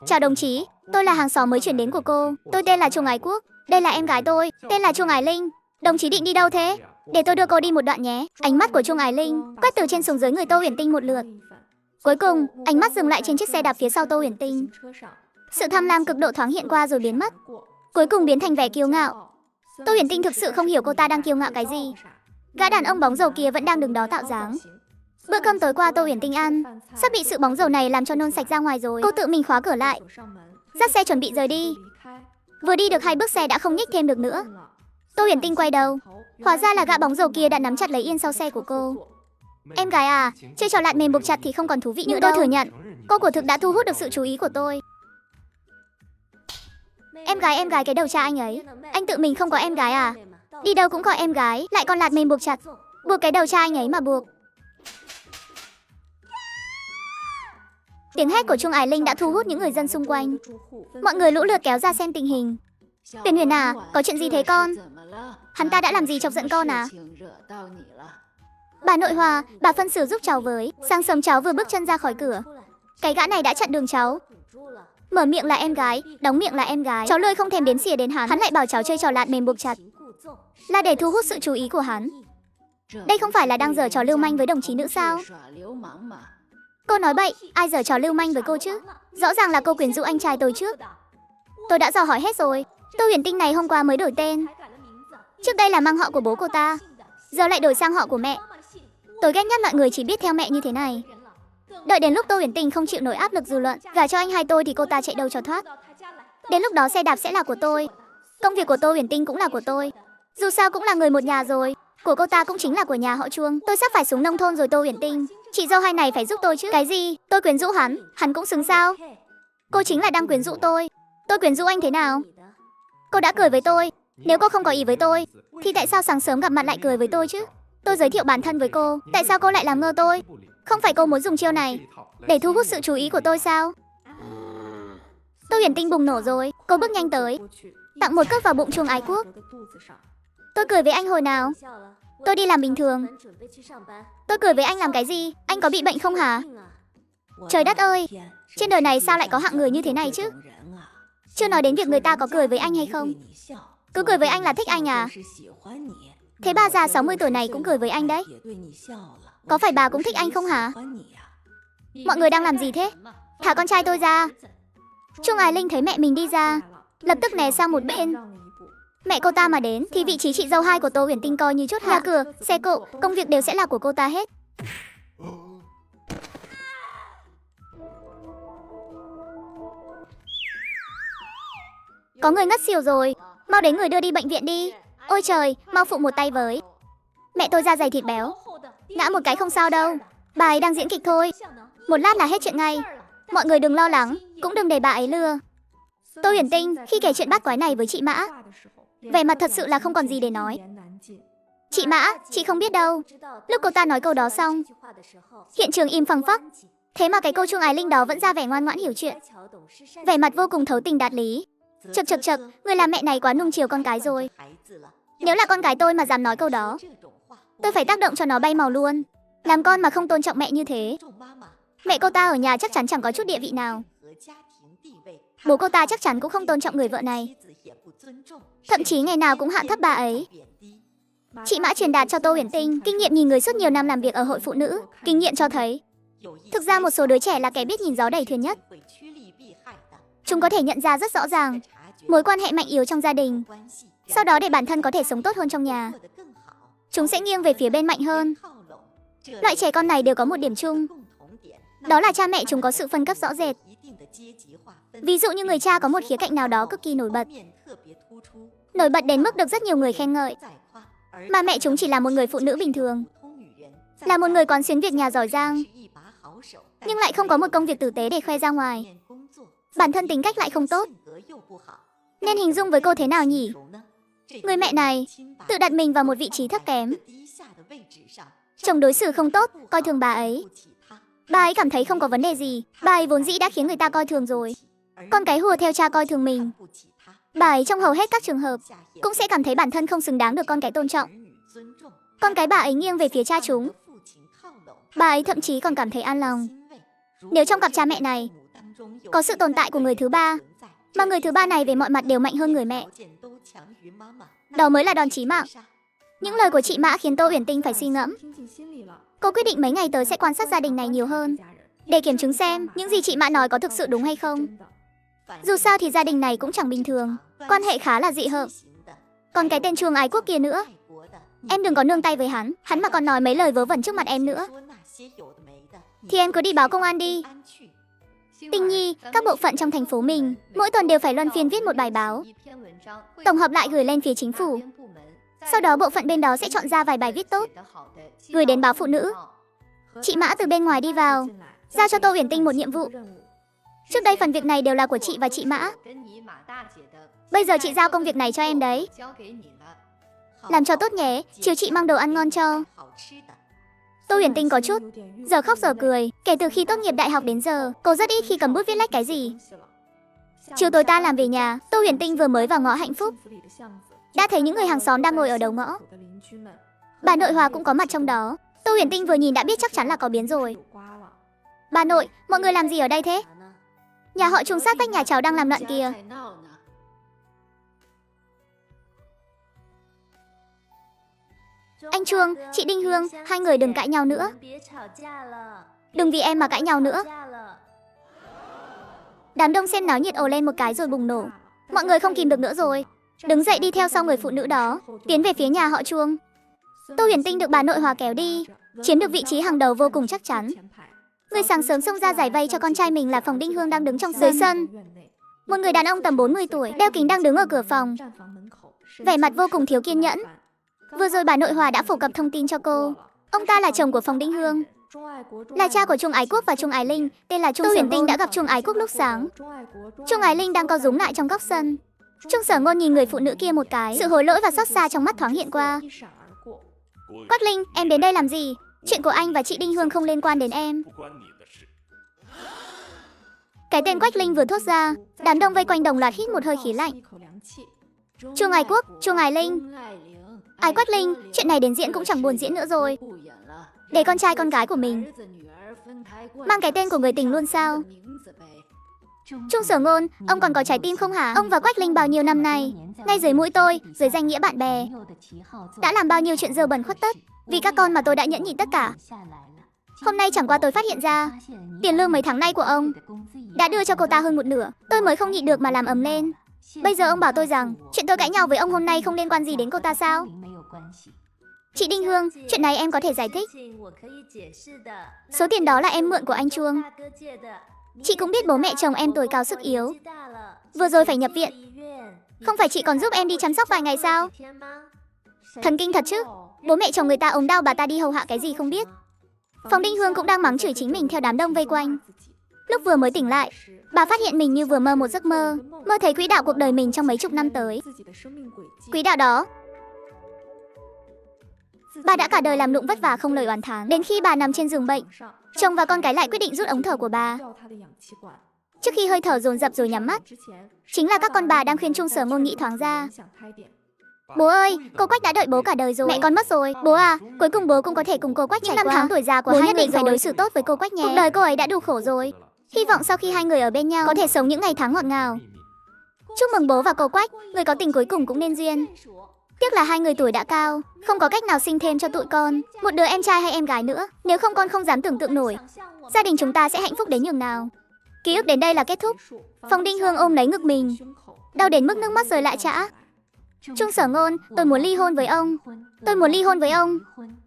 Chào đồng chí, tôi là hàng xóm mới chuyển đến của cô. Tôi tên là Trung Ái Quốc. Đây là em gái tôi, tên là Trung Ái Linh. Đồng chí định đi đâu thế? Để tôi đưa cô đi một đoạn nhé. Ánh mắt của Trung Ái Linh quét từ trên xuống dưới người Tô Huyền Tinh một lượt. Cuối cùng, ánh mắt dừng lại trên chiếc xe đạp phía sau Tô Huyền Tinh. Sự tham lam cực độ thoáng hiện qua rồi biến mất, cuối cùng biến thành vẻ kiêu ngạo. Tô Huyền Tinh thực sự không hiểu cô ta đang kiêu ngạo cái gì. Gã đàn ông bóng dầu kia vẫn đang đứng đó tạo dáng. Bữa cơm tối qua Tô Huyền Tinh ăn sắp bị sự bóng dầu này làm cho nôn sạch ra ngoài rồi. Cô tự mình khóa cửa lại, dắt xe chuẩn bị rời đi. Vừa đi được 2 bước xe đã không nhích thêm được nữa. Tô Huyền Tinh quay đầu, hóa ra là gã bóng dầu kia đã nắm chặt lấy yên sau xe của cô. Em gái à, chơi trò lạt mềm buộc chặt thì không còn thú vị nữa đâu. Tôi thừa nhận, cô quả thực đã thu hút được sự chú ý của tôi. Em gái cái đầu cha anh ấy. Anh tự mình không có em gái à? Đi đâu cũng có em gái, lại còn lạt mềm buộc chặt. Buộc cái đầu cha anh ấy mà buộc. Tiếng hét của Trung Ái Linh đã thu hút những người dân xung quanh. Mọi người lũ lượt kéo ra xem tình hình. Tiền Huyền à, có chuyện gì thế con? Hắn ta đã làm gì chọc giận con à? Bà nội Hòa, bà phân xử giúp cháu với. Sáng sớm cháu vừa bước chân ra khỏi cửa, cái gã này đã chặn đường cháu. Mở miệng là em gái, đóng miệng là em gái. Cháu lơi không thèm đếm xỉa đến hắn. Hắn lại bảo cháu chơi trò lạt mềm buộc chặt, là để thu hút sự chú ý của hắn. Đây không phải là đang giở trò lưu manh với đồng chí nữ sao? Cô nói bậy, ai giở trò lưu manh với cô chứ? Rõ ràng là cô quyến rũ anh trai tôi trước. Tôi đã dò hỏi hết rồi. Tô Huyền Tinh này hôm qua mới đổi tên. Trước đây là mang họ của bố cô ta, giờ lại đổi sang họ của mẹ. Tôi ghét nhất mọi người chỉ biết theo mẹ như thế này. Đợi đến lúc Tô Huyền Tinh không chịu nổi áp lực dư luận, gả cho anh hai tôi thì cô ta chạy đâu cho thoát. Đến lúc đó xe đạp sẽ là của tôi, công việc của Tô Huyền Tinh cũng là của tôi. Dù sao cũng là người một nhà rồi. Của cô ta cũng chính là của nhà họ Chuông. Tôi sắp phải xuống nông thôn rồi Tô Huyền Tinh. Chị dâu hai này phải giúp tôi chứ. Cái gì? Tôi quyến rũ hắn cũng xứng sao? Cô chính là đang quyến rũ tôi. Tôi quyến rũ anh thế nào? Cô đã cười với tôi. Nếu cô không có ý với tôi, thì tại sao sáng sớm gặp mặt lại cười với tôi chứ? Tôi giới thiệu bản thân với cô, tại sao cô lại làm ngơ tôi? Không phải cô muốn dùng chiêu này để thu hút sự chú ý của tôi sao? Tô Huyền Tinh bùng nổ rồi. Cô bước nhanh tới, tặng một cước vào bụng Trung Ái Quốc. Tôi cười với anh hồi nào? Tôi đi làm bình thường. Tôi cười với anh làm cái gì? Anh có bị bệnh không hả? Trời đất ơi, trên đời này sao lại có hạng người như thế này chứ? Chưa nói đến việc người ta có cười với anh hay không. Cứ cười với anh là thích anh à? Thế bà già 60 tuổi này cũng cười với anh đấy. Có phải bà cũng thích anh không hả? Mọi người đang làm gì thế? Thả con trai tôi ra. Trung Ái Linh thấy mẹ mình đi ra, lập tức né sang một bên. Mẹ cô ta mà đến thì vị trí chị dâu hai của Tô Huyền Tinh coi như chốt hạ. Nhà cửa, xe cộ, công việc đều sẽ là của cô ta hết. Có người ngất xỉu rồi, mau đến người đưa đi bệnh viện đi. Ôi trời, mau phụ một tay với. Mẹ tôi da dày thịt béo, ngã một cái không sao đâu. Bà ấy đang diễn kịch thôi, một lát là hết chuyện ngay. Mọi người đừng lo lắng, cũng đừng để bà ấy lừa. Tô Huyền Tinh khi kể chuyện bắt quái này với chị Mã, vẻ mặt thật sự là không còn gì để nói. Chị Mã, chị không biết đâu. Lúc cô ta nói câu đó xong, hiện trường im phăng phắc. Thế mà cái cô Trung Ái Linh đó vẫn ra vẻ ngoan ngoãn hiểu chuyện, vẻ mặt vô cùng thấu tình đạt lý. Chật, người làm mẹ này quá nuông chiều con cái rồi. Nếu là con cái tôi mà dám nói câu đó, tôi phải tác động cho nó bay màu luôn. Làm con mà không tôn trọng mẹ như thế. Mẹ cô ta ở nhà chắc chắn chẳng có chút địa vị nào. Bố cô ta chắc chắn cũng không tôn trọng người vợ này, thậm chí ngày nào cũng hạ thấp bà ấy. Chị Mã truyền đạt cho Tô Huyền Tinh kinh nghiệm nhìn người suốt nhiều năm làm việc ở hội phụ nữ. Kinh nghiệm cho thấy, thực ra một số đứa trẻ là kẻ biết nhìn gió đầy thuyền nhất. Chúng có thể nhận ra rất rõ ràng mối quan hệ mạnh yếu trong gia đình, sau đó để bản thân có thể sống tốt hơn trong nhà, chúng sẽ nghiêng về phía bên mạnh hơn. Loại trẻ con này đều có một điểm chung, đó là cha mẹ chúng có sự phân cấp rõ rệt. Ví dụ như người cha có một khía cạnh nào đó cực kỳ nổi bật đến mức được rất nhiều người khen ngợi, mà mẹ chúng chỉ là một người phụ nữ bình thường, là một người quán xuyến việc nhà giỏi giang, nhưng lại không có một công việc tử tế để khoe ra ngoài. Bản thân tính cách lại không tốt. Nên hình dung với cô thế nào nhỉ? Người mẹ này tự đặt mình vào một vị trí thấp kém. Chồng đối xử không tốt, coi thường bà ấy. Bà ấy cảm thấy không có vấn đề gì. Bà ấy vốn dĩ đã khiến người ta coi thường rồi. Con cái hùa theo cha coi thường mình. Bà ấy trong hầu hết các trường hợp cũng sẽ cảm thấy bản thân không xứng đáng được con cái tôn trọng. Con cái bà ấy nghiêng về phía cha chúng. Bà ấy thậm chí còn cảm thấy an lòng. Nếu trong cặp cha mẹ này Có sự tồn tại của người thứ ba, mà người thứ ba này về mọi mặt đều mạnh hơn người mẹ. Đó mới là đòn chí mạng. Những lời của chị Mã khiến Tô Uyển Tinh phải suy ngẫm. Cô quyết định mấy ngày tới sẽ quan sát gia đình này nhiều hơn, để kiểm chứng xem những gì chị Mã nói có thực sự đúng hay không. Dù sao thì gia đình này cũng chẳng bình thường, quan hệ khá là dị hợm. Còn cái tên Chuông Ái Quốc kia nữa, em đừng có nương tay với hắn mà còn nói mấy lời vớ vẩn trước mặt em nữa. Thì em cứ đi báo công an đi. Tinh Nhi, các bộ phận trong thành phố mình mỗi tuần đều phải luân phiên viết một bài báo, tổng hợp lại gửi lên phía chính phủ. Sau đó bộ phận bên đó sẽ chọn ra vài bài viết tốt, gửi đến báo Phụ Nữ. Chị Mã từ bên ngoài đi vào, giao cho Tô Uyển Tinh một nhiệm vụ. Trước đây phần việc này đều là của chị và chị Mã. Bây giờ chị giao công việc này cho em đấy. Làm cho tốt nhé, chiều chị mang đồ ăn ngon cho. Tô Uyển Tinh có chút giờ khóc giờ cười. Kể từ khi tốt nghiệp đại học đến giờ, cô rất ít khi cầm bút viết lách cái gì. Chiều tối ta làm về nhà, Tô Uyển Tinh vừa mới vào ngõ Hạnh Phúc, đã thấy những người hàng xóm đang ngồi ở đầu ngõ. Bà nội Hòa cũng có mặt trong đó. Tô Uyển Tinh vừa nhìn đã biết chắc chắn là có biến rồi. Bà nội, mọi người làm gì ở đây thế? Nhà họ Trung sát vách nhà cháu đang làm loạn kìa. Anh Chuông, chị Đinh Hương, hai người đừng cãi nhau nữa. Đừng vì em mà cãi nhau nữa. Đám đông xem náo nhiệt ồ lên một cái rồi bùng nổ. Mọi người không kìm được nữa rồi, đứng dậy đi theo sau người phụ nữ đó, tiến về phía nhà họ Chuông. Tô Uyển Tinh được bà nội Hòa kéo đi, chiếm được vị trí hàng đầu vô cùng chắc chắn. Người sáng sớm xông ra giải vây cho con trai mình là Phòng Đinh Hương đang đứng trong dưới sân. Một người đàn ông tầm 40 tuổi, đeo kính đang đứng ở cửa phòng, vẻ mặt vô cùng thiếu kiên nhẫn. Vừa rồi bà nội Hòa đã phổ cập thông tin cho cô. Ông ta là chồng của Phòng Đinh Hương, là cha của Trung Ái Quốc và Trung Ái Linh, tên là Trung. Tô Uyển Tinh đã gặp Trung Ái Quốc lúc sáng. Trung Ái Linh đang co rúm lại trong góc sân. Trung Sở Ngôn nhìn người phụ nữ kia một cái, sự hối lỗi và xót xa trong mắt thoáng hiện qua. Quách Linh, em đến đây làm gì? Chuyện của anh và chị Đinh Hương không liên quan đến em. Cái tên Quách Linh vừa thốt ra, đám đông vây quanh đồng loạt hít một hơi khí lạnh. Trung Ái Quốc, Trung Ái Linh. Ái Quách Linh, chuyện này đến diễn cũng chẳng buồn diễn nữa rồi. Để con trai con gái của mình mang cái tên của người tình luôn sao? Trung Sở Ngôn, ông còn có trái tim không hả? Ông và Quách Linh bao nhiêu năm nay, ngay dưới mũi tôi, dưới danh nghĩa bạn bè, đã làm bao nhiêu chuyện dơ bẩn khuất tất. Vì các con mà tôi đã nhẫn nhịn tất cả. Hôm nay chẳng qua tôi phát hiện ra tiền lương mấy tháng nay của ông đã đưa cho cô ta hơn một nửa. Tôi mới không nhịn được mà làm ầm lên. Bây giờ ông bảo tôi rằng chuyện tôi cãi nhau với ông hôm nay không liên quan gì đến cô ta sao? Chị Đinh Hương, chuyện này em có thể giải thích. Số tiền đó là em mượn của anh Chuông. Chị cũng biết bố mẹ chồng em tuổi cao sức yếu, vừa rồi phải nhập viện. Không phải chị còn giúp em đi chăm sóc vài ngày sao? Thần kinh thật chứ. Bố mẹ chồng người ta ốm đau bà ta đi hầu hạ cái gì không biết. Phòng Đinh Hương cũng đang mắng chửi chính mình theo đám đông vây quanh. Lúc vừa mới tỉnh lại, bà phát hiện mình như vừa mơ một giấc mơ, mơ thấy quỹ đạo cuộc đời mình trong mấy chục năm tới. Quỹ đạo đó, bà đã cả đời làm lụng vất vả không lời oán thán. Đến khi bà nằm trên giường bệnh, chồng và con cái lại quyết định rút ống thở của bà. Trước khi hơi thở dồn dập rồi nhắm mắt, chính là các con bà đang khuyên Trung Sở Ngôn nghĩ thoáng ra. Bố ơi, cô Quách đã đợi bố cả đời rồi. Mẹ con mất rồi. Bố à, cuối cùng bố cũng có thể cùng cô Quách trải qua. Những năm tháng tuổi già của hai người, nhất định phải đối xử tốt với cô Quách nhé. Cuộc đời cô ấy đã đủ khổ rồi. Hy vọng sau khi hai người ở bên nhau có thể sống những ngày tháng ngọt ngào. Chúc mừng bố và cô Quách, người có tình cuối cùng cũng nên duyên. Tiếc là hai người tuổi đã cao, không có cách nào sinh thêm cho tụi con một đứa em trai hay em gái nữa. Nếu không con không dám tưởng tượng nổi gia đình chúng ta sẽ hạnh phúc đến nhường nào. Ký ức đến đây là kết thúc. Phòng Đinh Hương ôm lấy ngực mình, đau đến mức nước mắt rơi lại chã. Trung Sở Ngôn, tôi muốn ly hôn với ông. Tôi muốn ly hôn với ông.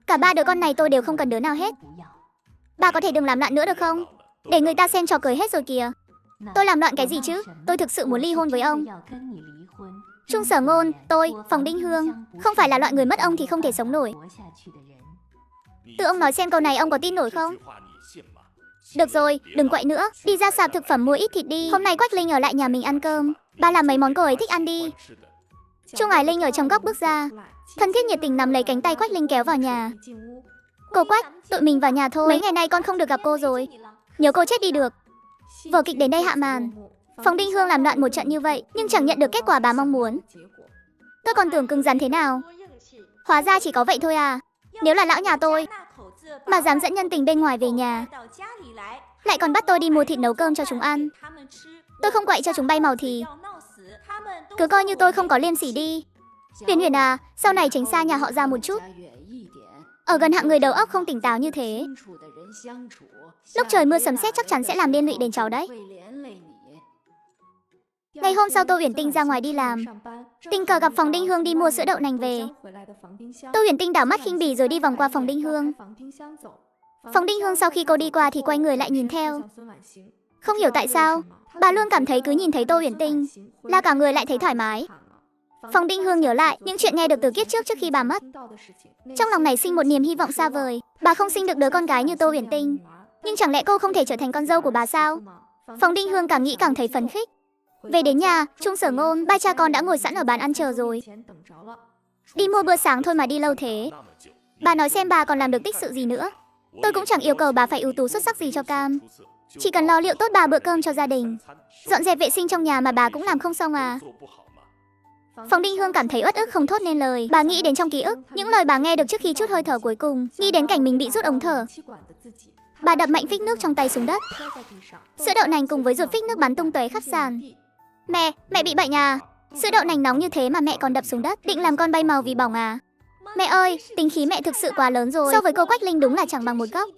Cả ba đứa con này tôi đều không cần đứa nào hết. Bà có thể đừng làm loạn nữa được không? Để người ta xem trò cười hết rồi kìa. Tôi làm loạn cái gì chứ? Tôi thực sự muốn ly hôn với ông. Trung Sở Ngôn, tôi, Phòng Đinh Hương, không phải là loại người mất ông thì không thể sống nổi. Tự ông nói xem câu này ông có tin nổi không? Được rồi, đừng quậy nữa. Đi ra sạp thực phẩm mua ít thịt đi. Hôm nay Quách Linh ở lại nhà mình ăn cơm. Ba làm mấy món cô ấy thích ăn đi. Trung Ái Linh ở trong góc bước ra, thân thiết nhiệt tình nắm lấy cánh tay Quách Linh kéo vào nhà. Cô Quách, tụi mình vào nhà thôi. Mấy ngày nay con không được gặp cô rồi. Nhớ cô chết đi được. Vở kịch đến đây hạ màn. Phòng Đinh Hương làm loạn một trận như vậy, nhưng chẳng nhận được kết quả bà mong muốn. Tôi còn tưởng cứng rắn thế nào, hóa ra chỉ có vậy thôi à. Nếu là lão nhà tôi mà dám dẫn nhân tình bên ngoài về nhà, lại còn bắt tôi đi mua thịt nấu cơm cho chúng ăn. Tôi không quậy cho chúng bay màu thì cứ coi như tôi không có liêm sỉ đi. Huyền Huyền à, sau này tránh xa nhà họ ra một chút. Ở gần hạng người đầu óc không tỉnh táo như thế, lúc trời mưa sấm sét chắc chắn sẽ làm liên lụy đến cháu đấy. Ngày hôm sau Tô Uyển Tinh ra ngoài đi làm, tình cờ gặp phòng Đinh Hương đi mua sữa đậu nành về. Tô Uyển Tinh đảo mắt khinh bỉ rồi đi vòng qua phòng Đinh Hương. Phòng Đinh Hương sau khi cô đi qua thì quay người lại nhìn theo. Không hiểu tại sao, bà luôn cảm thấy cứ nhìn thấy Tô Uyển Tinh là cả người lại thấy thoải mái. Phòng Đinh Hương nhớ lại những chuyện nghe được từ kiếp trước khi bà mất. Trong lòng nảy sinh một niềm hy vọng xa vời, bà không sinh được đứa con gái như Tô Uyển Tinh. Nhưng chẳng lẽ cô không thể trở thành con dâu của bà sao? Phòng Đinh Hương càng nghĩ càng thấy phấn khích. Về đến nhà, Trung Sở Ngôn, ba cha con đã ngồi sẵn ở bàn ăn chờ rồi. Đi mua bữa sáng thôi mà đi lâu thế. Bà nói xem bà còn làm được tích sự gì nữa. Tôi cũng chẳng yêu cầu bà phải ưu tú xuất sắc gì cho cam. Chỉ cần lo liệu tốt bà bữa cơm cho gia đình. Dọn dẹp vệ sinh trong nhà mà bà cũng làm không xong à? Phòng Đinh Hương cảm thấy uất ức không thốt nên lời. Bà nghĩ đến trong ký ức những lời bà nghe được trước khi trút hơi thở cuối cùng, nghĩ đến cảnh mình bị rút ống thở. Bà đập mạnh phích nước trong tay xuống đất. Sữa đậu nành cùng với ruột phích nước bắn tung tóe khắp sàn. Mẹ bị bệnh à? Sữa đậu nành nóng như thế mà mẹ còn đập xuống đất, định làm con bay màu vì bỏng à? Mẹ ơi, tính khí mẹ thực sự quá lớn rồi. So với cô Quách Linh đúng là chẳng bằng một góc.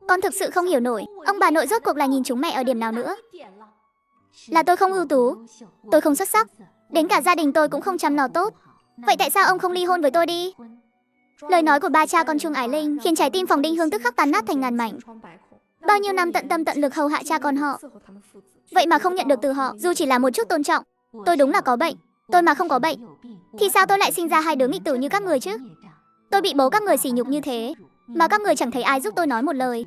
Con thực sự không hiểu nổi, ông bà nội rốt cuộc là nhìn chúng mẹ ở điểm nào nữa? Là tôi không ưu tú, tôi không xuất sắc, đến cả gia đình tôi cũng không chăm lo tốt. Vậy tại sao ông không ly hôn với tôi đi? Lời nói của ba cha con Trung Ái Linh khiến trái tim Phòng Đinh Hương tức khắc tan nát thành ngàn mảnh. Bao nhiêu năm tận tâm tận lực hầu hạ cha con họ, vậy mà không nhận được từ họ dù chỉ là một chút tôn trọng. Tôi đúng là có bệnh. Tôi mà không có bệnh thì sao tôi lại sinh ra hai đứa nghịch tử như các người chứ? Tôi bị bố các người sỉ nhục như thế mà các người chẳng thấy ai giúp tôi nói một lời.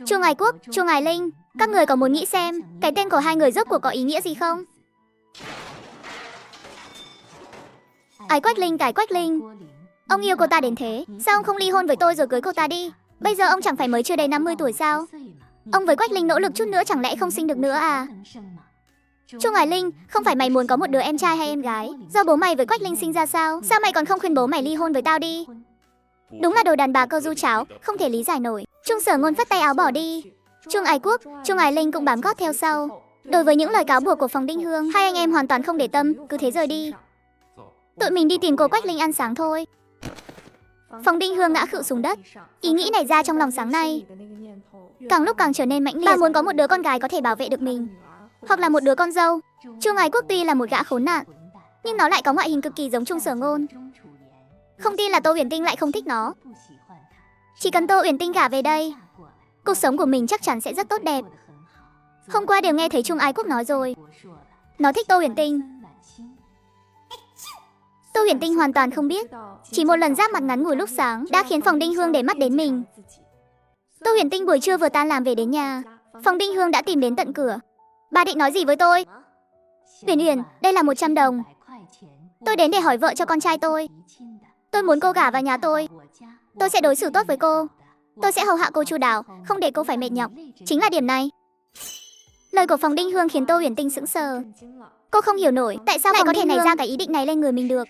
Trung Ái Quốc, Trung Ái Linh, các người có muốn nghĩ xem cái tên của hai người rốt cuộc có ý nghĩa gì không? Ái Quách Linh, cái Quách Linh, ông yêu cô ta đến thế, sao ông không ly hôn với tôi rồi cưới cô ta đi? Bây giờ ông chẳng phải mới chưa đầy 50 tuổi sao? Ông với Quách Linh nỗ lực chút nữa chẳng lẽ không sinh được nữa à? Trung Ái Linh, không phải mày muốn có một đứa em trai hay em gái do bố mày với Quách Linh sinh ra sao? Sao mày còn không khuyên bố mày ly hôn với tao đi? Đúng là đồ đàn bà cơ du cháo, không thể lý giải nổi. Trung Sở Ngôn phất tay áo bỏ đi. Trung Ái Quốc, Trung Ái Linh cũng bám gót theo sau. Đối với những lời cáo buộc của Phòng Đinh Hương, hai anh em hoàn toàn không để tâm, cứ thế rời đi. Tụi mình đi tìm cô Quách Linh ăn sáng thôi. Phòng Đinh Hương ngã khựu xuống đất. Ý nghĩ này ra trong lòng sáng nay càng lúc càng trở nên mãnh liệt. Bà muốn có một đứa con gái có thể bảo vệ được mình, hoặc là một đứa con dâu. Trung Ái Quốc tuy là một gã khốn nạn, nhưng nó lại có ngoại hình cực kỳ giống Trung Sở Ngôn. Không tin là Tô Uyển Tinh lại không thích nó. Chỉ cần Tô Uyển Tinh gả về đây, cuộc sống của mình chắc chắn sẽ rất tốt đẹp. Hôm qua đều nghe thấy Trung Ái Quốc nói rồi, nó thích Tô Uyển Tinh. Tô Uyển Tinh hoàn toàn không biết, chỉ một lần giáp mặt ngắn ngủi lúc sáng đã khiến Phòng Đinh Hương để mắt đến mình. Tô Uyển Tinh buổi trưa vừa tan làm về đến nhà, Phòng Đinh Hương đã tìm đến tận cửa. Bà định nói gì với tôi? Huyền Huyền, đây là 100 đồng. Tôi đến để hỏi vợ cho con trai tôi. Tôi muốn cô gả vào nhà tôi. Tôi sẽ đối xử tốt với cô. Tôi sẽ hầu hạ cô chu đáo, không để cô phải mệt nhọc. Chính là điểm này. Lời của Phòng Đinh Hương khiến Tô Uyển Tinh sững sờ. Cô không hiểu nổi tại sao lại có thể nảy ra cái ý định này lên người mình được.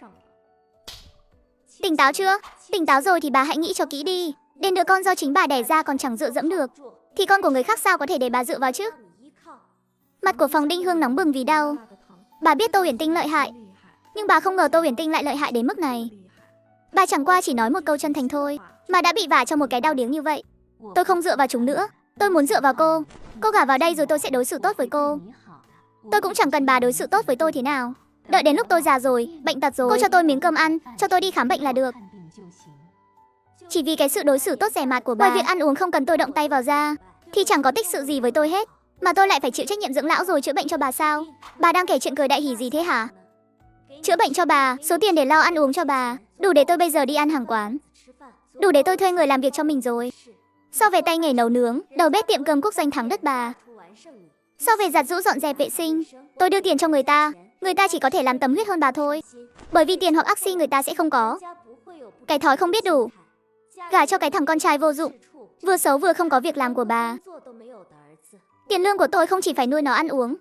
Tỉnh táo chưa? Tỉnh táo rồi thì bà hãy nghĩ cho kỹ đi. Đến đứa con do chính bà đẻ ra còn chẳng dựa dẫm được, thì con của người khác sao có thể để bà dựa vào chứ? Mặt của Phòng Đinh Hương nóng bừng vì đau. Bà biết Tô Uyển Tinh lợi hại, nhưng bà không ngờ Tô Uyển Tinh lại lợi hại đến mức này. Bà chẳng qua chỉ nói một câu chân thành thôi mà đã bị vả cho một cái đau điếng như vậy. Tôi không dựa vào chúng nữa, tôi muốn dựa vào cô. Cô gả vào đây rồi tôi sẽ đối xử tốt với cô. Tôi cũng chẳng cần bà đối xử tốt với tôi thế nào. Đợi đến lúc tôi già rồi, bệnh tật rồi, cô cho tôi miếng cơm ăn, cho tôi đi khám bệnh là được. Chỉ vì cái sự đối xử tốt rẻ mạt của bà, ngoài việc ăn uống không cần tôi động tay vào ra, thì chẳng có tích sự gì với tôi hết. Mà tôi lại phải chịu trách nhiệm dưỡng lão rồi chữa bệnh cho bà sao? Bà đang kể chuyện cười đại hỉ gì thế hả? Chữa bệnh cho bà, số tiền để lo ăn uống cho bà, đủ để tôi bây giờ đi ăn hàng quán, đủ để tôi thuê người làm việc cho mình rồi. So về tay nghề nấu nướng, đầu bếp tiệm cơm quốc danh thắng đất bà. So về giặt giũ dọn dẹp vệ sinh, tôi đưa tiền cho người ta chỉ có thể làm tâm huyết hơn bà thôi. Bởi vì tiền hoặc ác si người ta sẽ không có. Cái thói không biết đủ, gả cho cái thằng con trai vô dụng, vừa xấu vừa không có việc làm của bà. Tiền lương của tôi không chỉ phải nuôi nó ăn uống,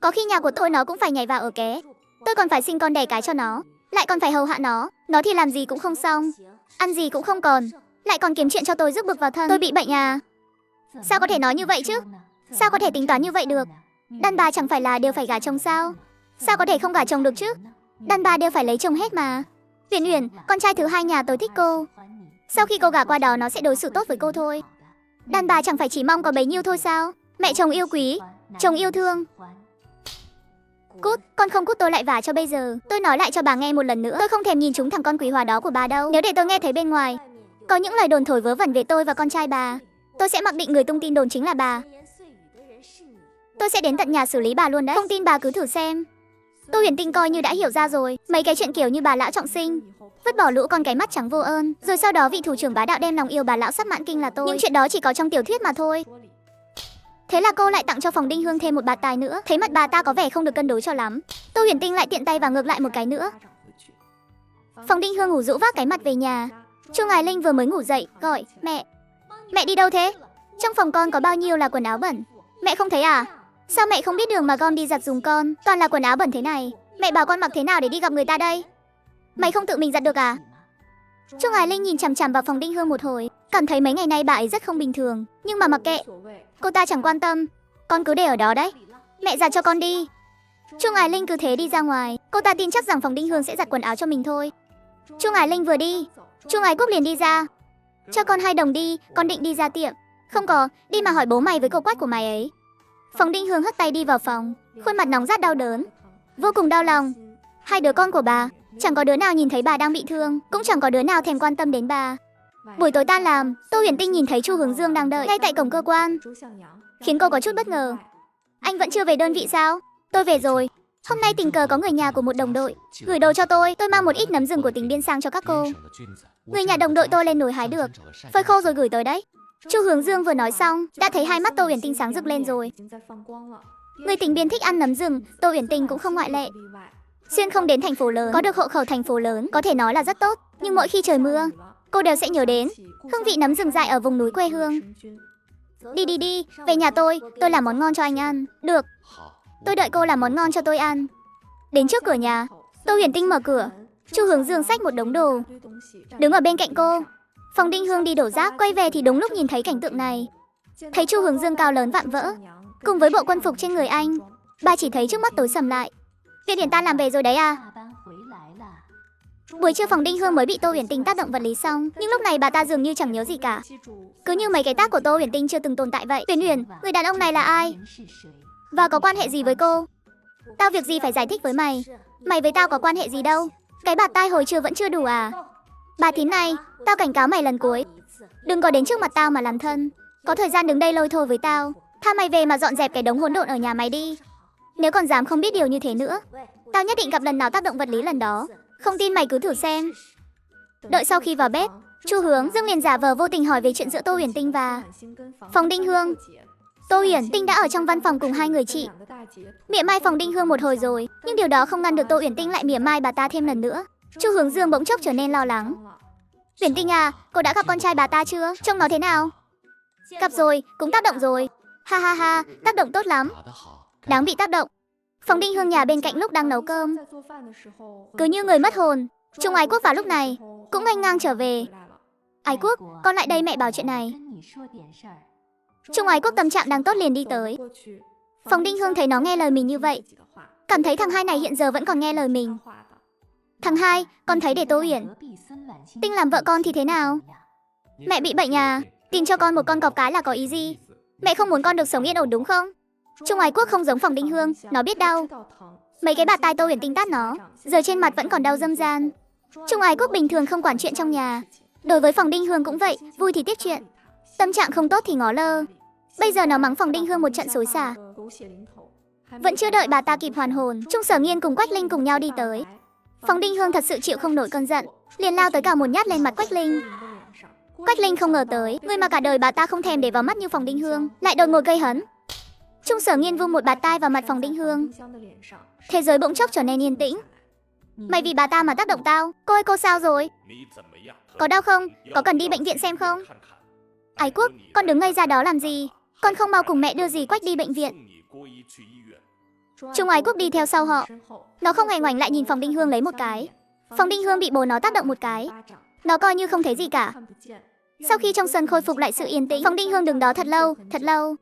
có khi nhà của tôi nó cũng phải nhảy vào ở ké. Tôi còn phải sinh con đẻ cái cho nó, lại còn phải hầu hạ nó thì làm gì cũng không xong, ăn gì cũng không còn, lại còn kiếm chuyện cho tôi rước bực vào thân. Tôi bị bệnh à? Sao có thể nói như vậy chứ? Sao có thể tính toán như vậy được? Đàn bà chẳng phải là đều phải gả chồng sao? Sao có thể không gả chồng được chứ? Đàn bà đều phải lấy chồng hết mà. Uyển Uyển, con trai thứ hai nhà tôi thích cô. Sau khi cô gả qua đó nó sẽ đối xử tốt với cô thôi. Đàn bà chẳng phải chỉ mong có bấy nhiêu thôi sao? Mẹ chồng yêu quý, chồng yêu thương. Cút, con không cút tôi lại vả cho bây giờ. Tôi nói lại cho bà nghe một lần nữa, tôi không thèm nhìn chúng thằng con quý hóa đó của bà đâu. Nếu để tôi nghe thấy bên ngoài có những lời đồn thổi vớ vẩn về tôi và con trai bà, tôi sẽ mặc định người tung tin đồn chính là bà. Tôi sẽ đến tận nhà xử lý bà luôn đấy. Không tin bà cứ thử xem. Tô Huyền Tinh coi như đã hiểu ra rồi. Mấy cái chuyện kiểu như bà lão trọng sinh, vứt bỏ lũ con cái mắt trắng vô ơn, rồi sau đó vị thủ trưởng bá đạo đem lòng yêu bà lão sắp mãn kinh là tôi. Nhưng chuyện đó chỉ có trong tiểu thuyết mà thôi. Thế là cô lại tặng cho Phòng Đinh Hương thêm một bạt tài nữa. Thấy mặt bà ta có vẻ không được cân đối cho lắm, Tô Huyền Tinh lại tiện tay và ngược lại một cái nữa. Phòng Đinh Hương ngủ rũ vác cái mặt về nhà. Chu Ngài Linh vừa mới ngủ dậy, gọi, mẹ. Mẹ đi đâu thế? Trong phòng con có bao nhiêu là quần áo bẩn. Mẹ không thấy à? Sao mẹ không biết đường mà con đi giặt giùm con? Toàn là quần áo bẩn thế này. Mẹ bảo con mặc thế nào để đi gặp người ta đây? Mày không tự mình giặt được à? Chu Ngài Linh nhìn chằm chằm vào Phòng Đinh Hương một hồi, cảm thấy mấy ngày nay bà ấy rất không bình thường. Nhưng mà mặc kệ, cô ta chẳng quan tâm. Con cứ để ở đó đấy. Mẹ giặt cho con đi. Chu Ngài Linh cứ thế đi ra ngoài. Cô ta tin chắc rằng Phòng Đinh Hương sẽ giặt quần áo cho mình thôi. Chu Ngài Linh vừa đi, Chu Ngài Quốc liền đi ra. Cho con 2 đồng đi, con định đi ra tiệm. Không có, đi mà hỏi bố mày với cô Quách của mày ấy. Phòng Đinh Hương hất tay đi vào phòng, khuôn mặt nóng rát đau đớn, vô cùng đau lòng. 2 đứa con của bà, chẳng có đứa nào nhìn thấy bà đang bị thương, cũng chẳng có đứa nào thèm quan tâm đến bà. Buổi tối tan làm, Tô Huyền Tinh nhìn thấy Chu Hướng Dương đang đợi ngay tại cổng cơ quan, khiến cô có chút bất ngờ. Anh vẫn chưa về đơn vị sao? Tôi về rồi. Hôm nay tình cờ có người nhà của một đồng đội gửi đồ cho tôi mang một ít nấm rừng của tỉnh Biên sang cho các cô. Người nhà đồng đội tôi lên núi hái được, phơi khô rồi gửi tới đấy. Chu Hướng Dương vừa nói xong, đã thấy hai mắt Tô Huyền Tinh sáng rực lên rồi. Người tỉnh Biên thích ăn nấm rừng, Tô Huyền Tinh cũng không ngoại lệ. Xuyên không đến thành phố lớn, có được hộ khẩu thành phố lớn, có thể nói là rất tốt. Nhưng mỗi khi trời mưa, cô đều sẽ nhớ đến hương vị nấm rừng dại ở vùng núi quê hương. Đi, về nhà tôi làm món ngon cho anh ăn. Được, tôi đợi cô làm món ngon cho tôi ăn. Đến trước cửa nhà, Tô Huyền Tinh mở cửa. Chu Hướng Dương xách một đống đồ, đứng ở bên cạnh cô. Phòng Đinh Hương đi đổ rác, quay về thì đúng lúc nhìn thấy cảnh tượng này. Thấy Chu Hướng Dương cao lớn vạm vỡ, cùng với bộ quân phục trên người anh, bà chỉ thấy trước mắt tối sầm lại. Viện Hiển tan làm về rồi đấy à? Buổi trưa Phòng Đinh Hương mới bị Tô Huyền Tinh tác động vật lý xong, nhưng lúc này bà ta dường như chẳng nhớ gì cả, cứ như mấy cái tác của Tô Huyền Tinh chưa từng tồn tại vậy. Huyền Huyền, người đàn ông này là ai? Và có quan hệ gì với cô? Tao việc gì phải giải thích với mày? Mày với tao có quan hệ gì đâu? Cái bạt tai hồi trưa vẫn chưa đủ à? Bà thím này, tao cảnh cáo mày lần cuối, đừng có đến trước mặt tao mà làm thân. Có thời gian đứng đây lôi thôi với tao. Tha mày về mà dọn dẹp cái đống hỗn độn ở nhà mày đi. Nếu còn dám không biết điều như thế nữa, tao nhất định gặp lần nào tác động vật lý lần đó. Không tin mày cứ thử xem. Đợi sau khi vào bếp, Chu Hướng Dương liền giả vờ vô tình hỏi về chuyện giữa Tô Huyền Tinh và Phòng Đinh Hương. Tô Huyền Tinh đã ở trong văn phòng cùng hai người chị, mỉa mai Phòng Đinh Hương một hồi rồi, nhưng điều đó không ngăn được Tô Huyền Tinh lại mỉa mai bà ta thêm lần nữa. Chu Hướng Dương bỗng chốc trở nên lo lắng. Huyền Tinh à, cô đã gặp con trai bà ta chưa? Trông nó thế nào? Gặp rồi, cũng tác động rồi. Ha ha ha, tác động tốt lắm. Đáng bị tác động. Phòng Đinh Hương nhà bên cạnh lúc đang nấu cơm, cứ như người mất hồn. Trung Ái Quốc vào lúc này cũng nghênh ngang trở về. Ái Quốc, con lại đây, mẹ bảo chuyện này. Trung Ái Quốc tâm trạng đang tốt liền đi tới. Phòng Đinh Hương thấy nó nghe lời mình như vậy, cảm thấy thằng hai này hiện giờ vẫn còn nghe lời mình. Thằng hai, con thấy để Tô Huyền Tinh làm vợ con thì thế nào? Mẹ bị bệnh à? Tìm cho con một con cọp cái là có ý gì? Mẹ không muốn con được sống yên ổn đúng không? Trung Ái Quốc không giống Phòng Đinh Hương, nó biết đau. Mấy cái bạt tai Tô Huyền Tinh tát nó, giờ trên mặt vẫn còn đau râm ran. Trung Ái Quốc bình thường không quản chuyện trong nhà, đối với Phòng Đinh Hương cũng vậy, vui thì tiếp chuyện, tâm trạng không tốt thì ngó lơ. Bây giờ nó mắng Phòng Đinh Hương một trận xối xả. Vẫn chưa đợi bà ta kịp hoàn hồn, Trung Sở Nghiên cùng Quách Linh cùng nhau đi tới. Phòng Đinh Hương thật sự chịu không nổi cơn giận, liền lao tới cào một nhát lên mặt Quách Linh. Quách Linh không ngờ tới, người mà cả đời bà ta không thèm để vào mắt như Phòng Đinh Hương lại đột ngột gây hấn. Trung Sở Nghiên vung một bạt tai vào mặt Phòng Đinh Hương. Thế giới bỗng chốc trở nên yên tĩnh. Mày vì bà ta mà tác động tao. Cô ơi, cô sao rồi? Có đau không? Có cần đi bệnh viện xem không? Ái Quốc, con đứng ngây ra đó làm gì? Con không mau cùng mẹ đưa dì Quách đi bệnh viện. Trung Ái Quốc đi theo sau họ. Nó không hề ngoảnh lại nhìn Phòng Đinh Hương lấy một cái. Phòng Đinh Hương bị bố nó tác động một cái, nó coi như không thấy gì cả. Sau khi trong sân khôi phục lại sự yên tĩnh, Phóng Đinh Hương đứng đó thật lâu, thật lâu.